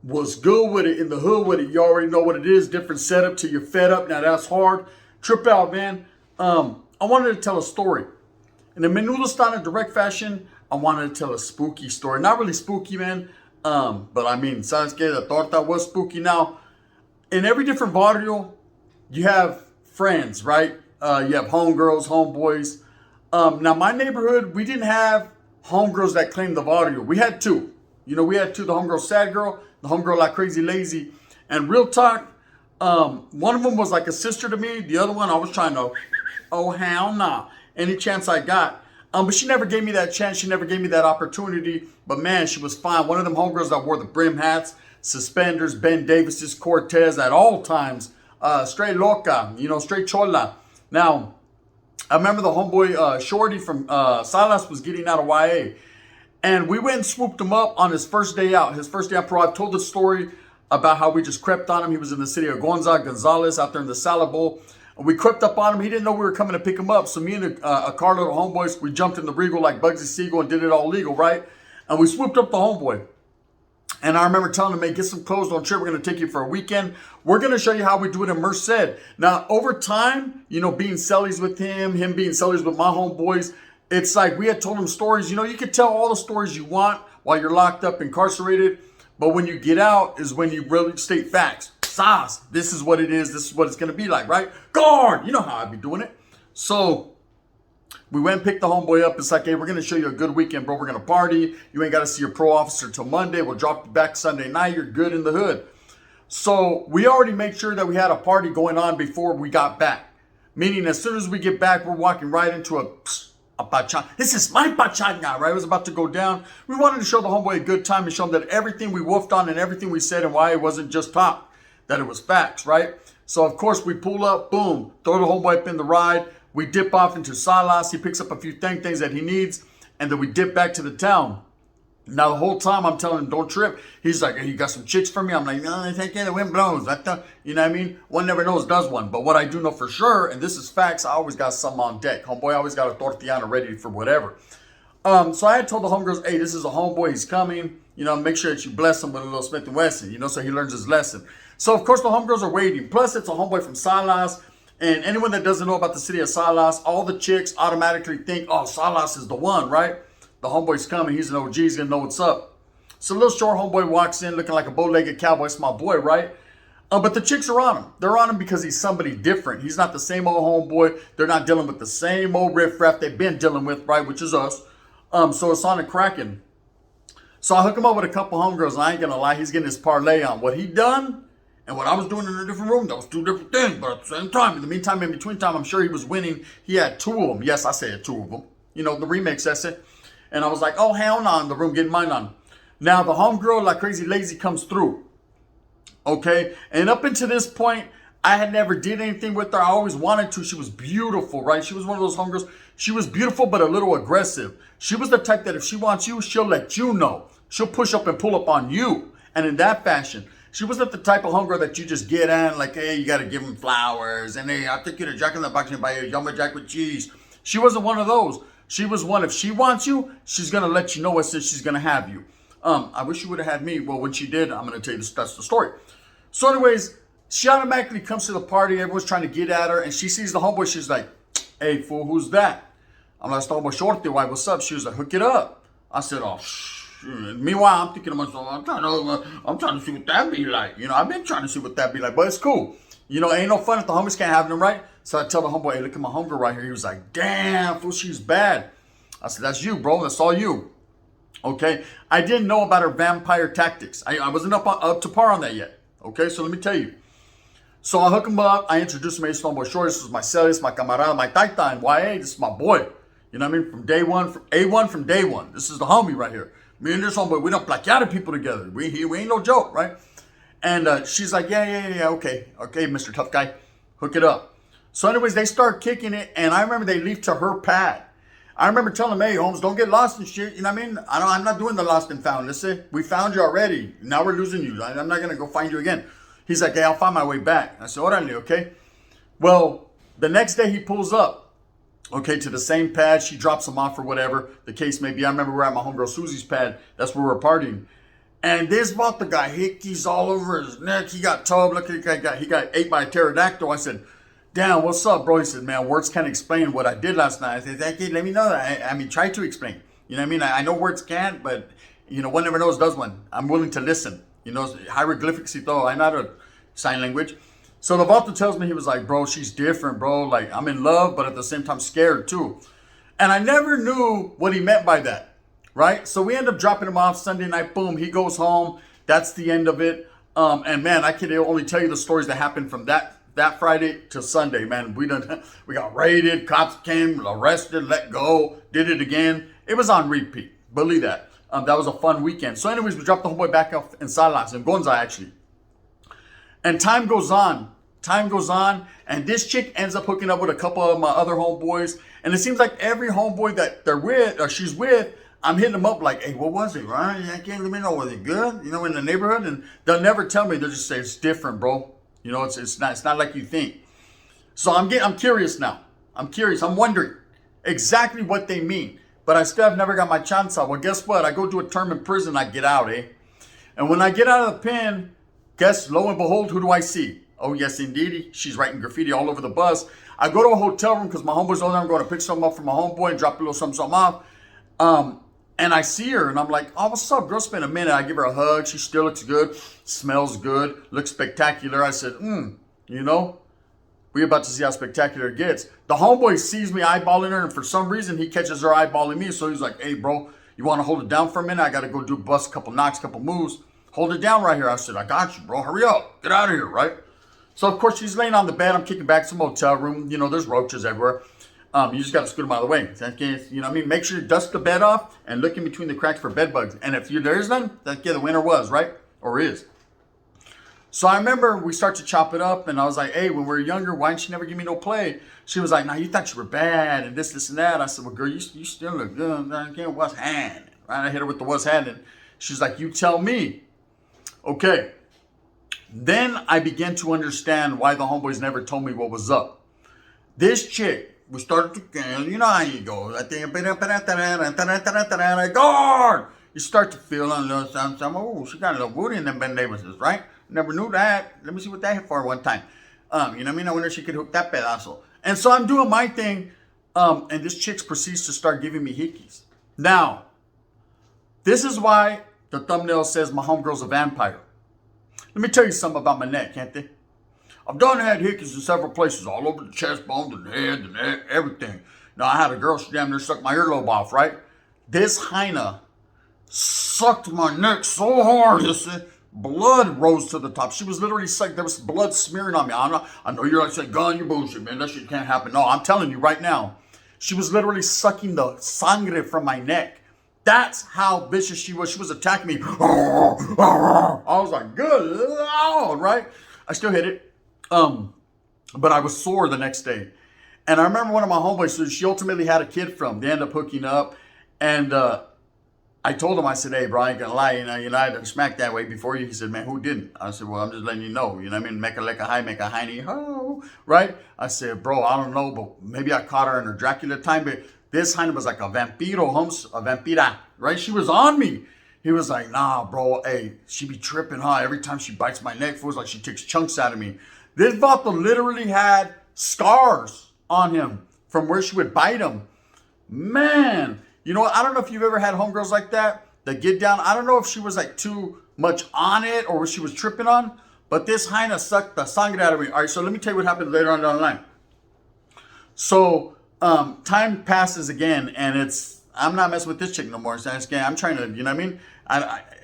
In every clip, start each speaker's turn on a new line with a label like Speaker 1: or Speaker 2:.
Speaker 1: Was good with it in the hood with it. You already know what it is. Different setup till you're fed up. Now that's hard. Trip out, man. I wanted to tell a story. In a menudo style in direct fashion, I wanted to tell a spooky story. Not really spooky, man. But I mean, ¿sabes qué? The torta was spooky. Now, in every different barrio, you have friends, right? You have homegirls, homeboys. Now, my neighborhood, we didn't have homegirls that claimed the barrio. We had two. We had two, the homegirl sad girl, the homegirl like crazy lazy. And real talk, one of them was like a sister to me. The other one, I was trying to, oh, hell nah. Any chance I got. But she never gave me that chance. She never gave me that opportunity. But man, she was fine. One of them homegirls that wore the brim hats, suspenders, Ben Davis's, Cortez at all times. Straight loca, straight chola. Now, I remember the homeboy Shorty from Salas was getting out of YA. And we went and swooped him up on his first day out. His first day out pro. I've told the story about how we just crept on him. He was in the city of Gonzales out there in the Salad Bowl. And we crept up on him. He didn't know we were coming to pick him up. So me and a carload of homeboys, we jumped in the Regal like Bugsy Siegel and did it all legal, right? And we swooped up the homeboy. And I remember telling him, hey, get some clothes, don't trip. We're going to take you for a weekend. We're going to show you how we do it in Merced. Now, over time, being cellies with him being cellies with my homeboys, it's like we had told him stories. You could tell all the stories you want while you're locked up, incarcerated. But when you get out is when you really state facts. Sas, this is what it is. This is what it's going to be like, right? Guard, you know how I'd be doing it. So we went and picked the homeboy up. It's like, hey, we're going to show you a good weekend, bro. We're going to party. You ain't got to see your pro officer till Monday. We'll drop you back Sunday night. You're good in the hood. So we already made sure that we had a party going on before we got back. Meaning as soon as we get back, we're walking right into a pachanga. This is my pachanga, right? It was about to go down. We wanted to show the homeboy a good time and show him that everything we woofed on and everything we said and why it wasn't just talk, that it was facts, right? So, of course, we pull up, boom, throw the homeboy up in the ride. We dip off into Salas. He picks up a few things that he needs, and then we dip back to the town. Now, the whole time I'm telling him, don't trip. He's like, hey, you got some chicks for me? I'm like, no, they take care, the wind blows. You know what I mean? One never knows, does one. But what I do know for sure, and this is facts, I always got some on deck. Homeboy always got a tortillana ready for whatever. So I had told the homegirls, hey, this is a homeboy, he's coming. Make sure that you bless him with a little Smith & Wesson, so he learns his lesson. So, of course, the homegirls are waiting. Plus, it's a homeboy from Salas. And anyone that doesn't know about the city of Salas, all the chicks automatically think, oh, Salas is the one, right? The homeboy's coming. He's an OG. He's going to know what's up. So, a little short homeboy walks in looking like a bow-legged cowboy. It's my boy, right? But the chicks are on him. They're on him because he's somebody different. He's not the same old homeboy. They're not dealing with the same old riffraff they've been dealing with, right? Which is us. So, it's on and cracking. So, I hook him up with a couple homegirls. And I ain't going to lie. He's getting his parlay on. What he done and what I was doing in a different room, that was two different things. But at the same time, in the meantime, in between time, I'm sure he was winning. He had two of them. Yes, I said two of them. The remix, that's it. And I was like, oh, hell no, in the room, getting mine on. Now, the homegirl, like crazy lazy, comes through. Okay? And up until this point, I had never did anything with her. I always wanted to. She was beautiful, right? She was one of those homegirls. She was beautiful, but a little aggressive. She was the type that if she wants you, she'll let you know. She'll push up and pull up on you. And in that fashion, she wasn't the type of homegirl that you just get on, like, hey, you got to give him flowers. And hey, I'll take you to Jack in the Box and buy you a Yummy Jack with cheese. She wasn't one of those. She was one, if she wants you, she's going to let you know as she's going to have you. I wish she would have had me. Well, when she did, I'm going to tell you this, that's the story. So anyways, she automatically comes to the party. Everyone's trying to get at her. And she sees the homeboy. She's like, hey, fool, who's that? I'm like, homeboy Shorty, why, what's up? She was like, hook it up. I said, oh, meanwhile, I'm thinking to myself, I'm trying to see what that be like. I've been trying to see what that be like, but it's cool. Ain't no fun if the homies can't have them, right? So I tell the homeboy, hey, look at my homegirl right here. He was like, damn, fool, she's bad. I said, that's you, bro. That's all you. Okay? I didn't know about her vampire tactics. I wasn't up to par on that yet. Okay? So let me tell you. So I hook him up. I introduce him to homeboy Short. This is my cell. This is my camarada, my taita, and YA. This is my boy. You know what I mean? From day one, from A1 from day one. This is the homie right here. Me and this homeboy, we don't plaquear people together. We ain't no joke, right? And she's like, yeah, okay, Mr. Tough Guy, hook it up. So anyways, they start kicking it, and I remember they leave to her pad. I remember telling them, hey, Holmes, don't get lost and shit. You know what I mean? I'm not doing the lost and found. Listen, we found you already. Now we're losing you. I'm not going to go find you again. He's like, hey, I'll find my way back. I said, orale, okay? Well, the next day he pulls up, okay, to the same pad. She drops him off or whatever the case may be. I remember we're at my homegirl Susie's pad. That's where we're partying. And this vato got hickeys all over his neck. He got tub. Look, he got ate by a pterodactyl. I said, damn, what's up, bro? He said, man, words can't explain what I did last night. I said, thank you, let me know that. I mean, try to explain. You know what I mean? I know words can't, but, you know, one never knows, does one. I'm willing to listen. You know, hieroglyphics y todo. I'm not a sign language. So the vato tells me, he was like, bro, she's different, bro. Like, I'm in love, but at the same time scared, too. And I never knew what he meant by that. Right? So we end up dropping him off Sunday night. Boom. He goes home. That's the end of it. And man, I can only tell you the stories that happened from that Friday to Sunday, man. We got raided. Cops came, arrested, let go, did it again. It was on repeat. Believe that. That was a fun weekend. So anyways, we dropped the homeboy back off in Salas, in Gonza, actually. And time goes on. And this chick ends up hooking up with a couple of my other homeboys. And it seems like every homeboy that they're with, or she's with, I'm hitting them up like, hey, what was it, right? I can't let me know, was it good? You know, in the neighborhood? And they'll never tell me. They'll just say, it's different, bro. You know, it's not like you think. So I'm curious now. I'm curious. I'm wondering exactly what they mean. But I still have never got my chance out. Well, guess what? I go do a term in prison, I get out, eh? And when I get out of the pen, guess, lo and behold, who do I see? Oh, yes, indeed. She's writing graffiti all over the bus. I go to a hotel room because my homeboy's over there. I'm going to pick something up from my homeboy and drop a little something off. And I see her and I'm like, oh, what's up, girl? It's been a minute. I give her a hug. She still looks good, smells good, looks spectacular. I said, you know, we're about to see how spectacular it gets. The homeboy sees me eyeballing her, and for some reason he catches her eyeballing me. So he's like, hey, bro, you want to hold it down for a minute? I got to go bust a couple knocks, couple moves. Hold it down right here. I said, I got you, bro. Hurry up. Get out of here, right? So, of course, she's laying on the bed. I'm kicking back some motel room. You know, there's roaches everywhere. You just got to scoot them out of the way. You know what I mean? Make sure you dust the bed off and look in between the cracks for bed bugs. And if there is none, the winner was, right? Or is. So I remember we start to chop it up, and I was like, hey, when we were younger, why didn't you never give me no play? She was like, nah, you thought you were bad and this, and that. I said, well, girl, you still look good. I can't what's hand. Right? I hit her with the what's hand. And she's like, you tell me. Okay. Then I began to understand why the homeboys never told me what was up. This chick, we started to, you know how you go. I think, guard! You start to feel a little something. Oh, she got a little booty in them neighborhoods, right? Never knew that. Let me see what that hit for one time. You know what I mean? I wonder if she could hook that pedazo. And so I'm doing my thing, and this chick proceeds to start giving me hickeys. Now, this is why the thumbnail says my homegirl's a vampire. Let me tell you something about my neck, can't they? I've had hickeys in several places, all over the chest bones and the head and everything. Now, I had a girl, she damn near sucked my earlobe off, right? This hyena sucked my neck so hard, you see, blood rose to the top. She was literally sucked. There was blood smearing on me. I know you're like saying, gun, you bullshit, man. That shit can't happen. No, I'm telling you right now. She was literally sucking the sangre from my neck. That's how vicious she was. She was attacking me. I was like, good Lord, right? I still hit it. But I was sore the next day. And I remember one of my homeboys, so she ultimately had a kid from. They ended up hooking up. And I told him, I said, hey, bro, I ain't gonna lie. You know, I done smacked that way before you. He said, man, who didn't? I said, well, I'm just letting you know. You know what I mean? Make a leka high, make a hiney ho, right? I said, bro, I don't know, but maybe I caught her in her Dracula time. But this hyena was like a vampiro, a vampira, right? She was on me. He was like, nah, bro, hey, she be tripping, huh? Every time she bites my neck, it feels like she takes chunks out of me. This vato literally had scars on him from where she would bite him. Man, you know what? I don't know if you've ever had homegirls like that get down. I don't know if she was like too much on it or what she was tripping on, but this hyena sucked the sangre out of me. All right, so let me tell you what happened later on down the line. So time passes again, and I'm not messing with this chick no more. So I'm trying to, you know what I mean?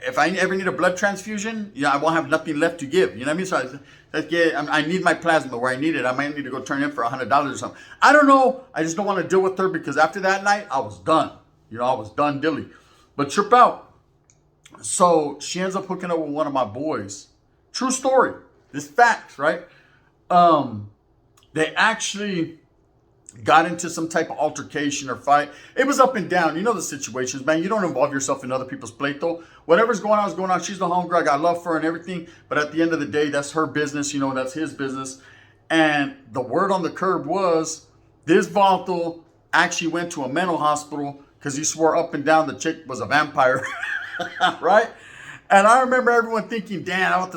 Speaker 1: If I ever need a blood transfusion, I won't have nothing left to give. You know what I mean? So I need my plasma where I need it. I might need to go turn in for $100 or something. I don't know. I just don't want to deal with her because after that night, I was done. You know, I was done dilly. But trip out. So she ends up hooking up with one of my boys. True story. This facts, right? They actually got into some type of altercation or fight. It was up and down. You know the situations, man. You don't involve yourself in other people's plate, though. Whatever's going on is going on. She's the homegirl. I got love for her and everything. But at the end of the day, that's her business. You know, that's his business. And the word on the curb was this vato actually went to a mental hospital because he swore up and down the chick was a vampire, right? And I remember everyone thinking, damn,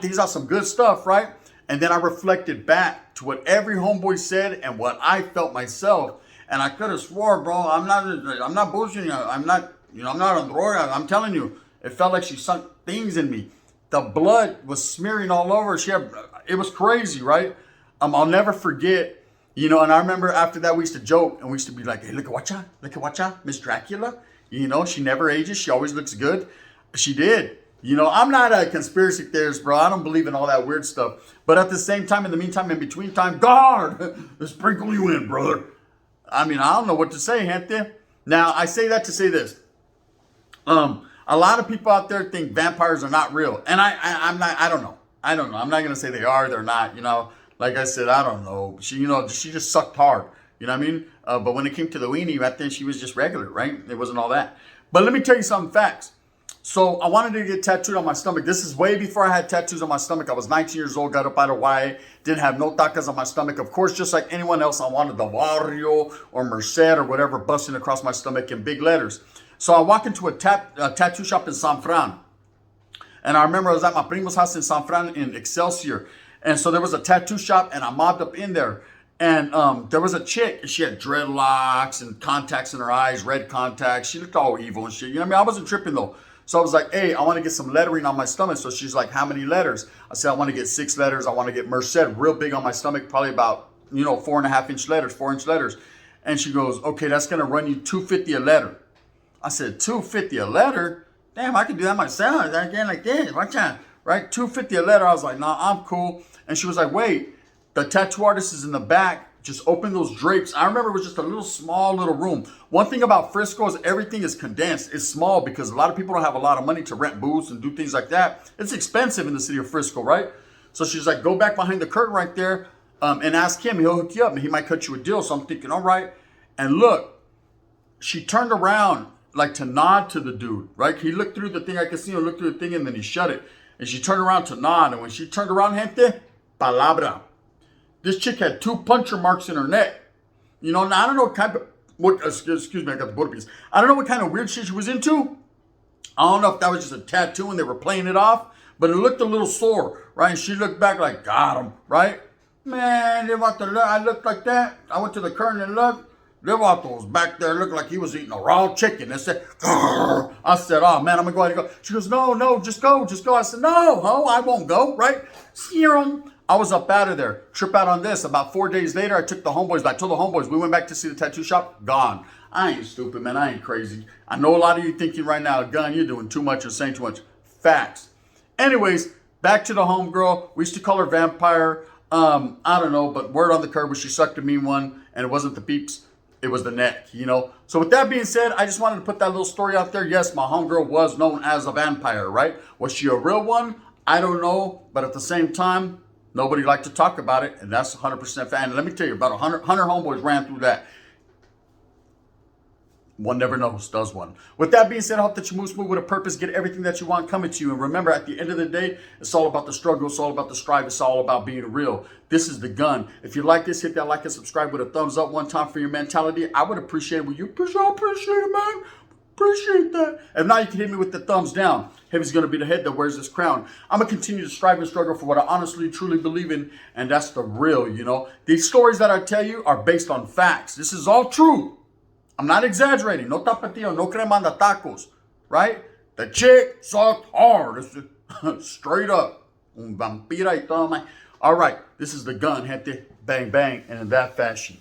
Speaker 1: these are some good stuff, right? And then I reflected back to what every homeboy said and what I felt myself. And I could have swore, bro, I'm not bullshitting you. I'm not on droga. I'm telling you, it felt like she sunk things in me. The blood was smearing all over. It was crazy, right? I'll never forget, and I remember after that we used to joke and we used to be like, hey, look at watcha, Miss Dracula. She never ages. She always looks good. She did. I'm not a conspiracy theorist, bro. I don't believe in all that weird stuff. But at the same time, in the meantime, in between time, God, sprinkle you in, brother. I don't know what to say, gente. Now, I say that to say this. A lot of people out there think vampires are not real. And I'm not, I don't know. I'm not going to say they are, they're not, Like I said, I don't know. She just sucked hard. You know what I mean? But when it came to the weenie, right then, she was just regular, right? It wasn't all that. But let me tell you some facts. So I wanted to get tattooed on my stomach. This is way before I had tattoos on my stomach. I was 19 years old, got up out of Hawaii, didn't have no tacas on my stomach. Of course, just like anyone else, I wanted the Barrio or Merced or whatever busting across my stomach in big letters. So I walk into a tattoo shop in San Fran. And I remember I was at my primo's house in San Fran in Excelsior. And so there was a tattoo shop and I mobbed up in there. And there was a chick, and she had dreadlocks and contacts in her eyes, red contacts. She looked all evil and shit. I wasn't tripping though. So I was like, hey, I want to get some lettering on my stomach. So she's like, how many letters? I said, I want to get 6 letters. I want to get Merced real big on my stomach, probably about, 4.5-inch letters, 4-inch letters. And she goes, okay, that's going to run you $2.50 a letter. I said, $2.50 a letter? Damn, I can do that myself. Again, like this. Watch out. Right? $2.50 a letter. I was like, nah, I'm cool. And she was like, wait, the tattoo artist is in the back. Just open those drapes. I remember it was just a small little room. One thing about Frisco is everything is condensed. It's small because a lot of people don't have a lot of money to rent booths and do things like that. It's expensive in the city of Frisco, right? So she's like, go back behind the curtain right there and ask him. He'll hook you up and he might cut you a deal. So I'm thinking, all right. And look, she turned around like to nod to the dude, right? He looked through the thing. I could see him look through the thing and then he shut it. And she turned around to nod. And when she turned around, gente, palabra. This chick had 2 puncture marks in her neck. Now I don't know excuse me, I got the burpees. I don't know what kind of weird shit she was into. I don't know if that was just a tattoo and they were playing it off, but it looked a little sore, right? And she looked back like, got him, right? Man, I looked like that. I went to the curtain and looked. Levato was back there, looked like he was eating a raw chicken. I said, grrr. I said, oh man, I'm gonna go ahead and go. She goes, no, just go. I said, no, I won't go, right? Serum. I was up out of there. Trip out on this. About 4 days later, I took the homeboys. I told the homeboys, we went back to see the tattoo shop. Gone. I ain't stupid, man. I ain't crazy. I know a lot of you thinking right now, gun, you're doing too much or saying too much. Facts. Anyways, back to the homegirl. We used to call her Vampire. I don't know, but word on the curb was she sucked a mean one, and it wasn't the peeps. It was the neck, So with that being said, I just wanted to put that little story out there. Yes, my homegirl was known as a vampire, right? Was she a real one? I don't know. But at the same time, nobody liked to talk about it. And that's 100% fan. And let me tell you, about 100 homeboys ran through that. One never knows, does one. With that being said, I hope that you move smooth with a purpose, get everything that you want coming to you. And remember, at the end of the day, it's all about the struggle. It's all about the strive. It's all about being real. This is the gun. If you like this, hit that like and subscribe with a thumbs up one time for your mentality. I would appreciate it. Will you appreciate it, man? Appreciate that. And now you can hit me with the thumbs down. Heavy's going to be the head that wears this crown. I'm going to continue to strive and struggle for what I honestly, truly believe in. And that's the real, These stories that I tell you are based on facts. This is all true. I'm not exaggerating. No tapatio, no crema on the tacos, right? The chick sucked hard. Straight up. Un vampira y todo, man. All right. This is the gun, gente. Bang, bang. And in that fashion.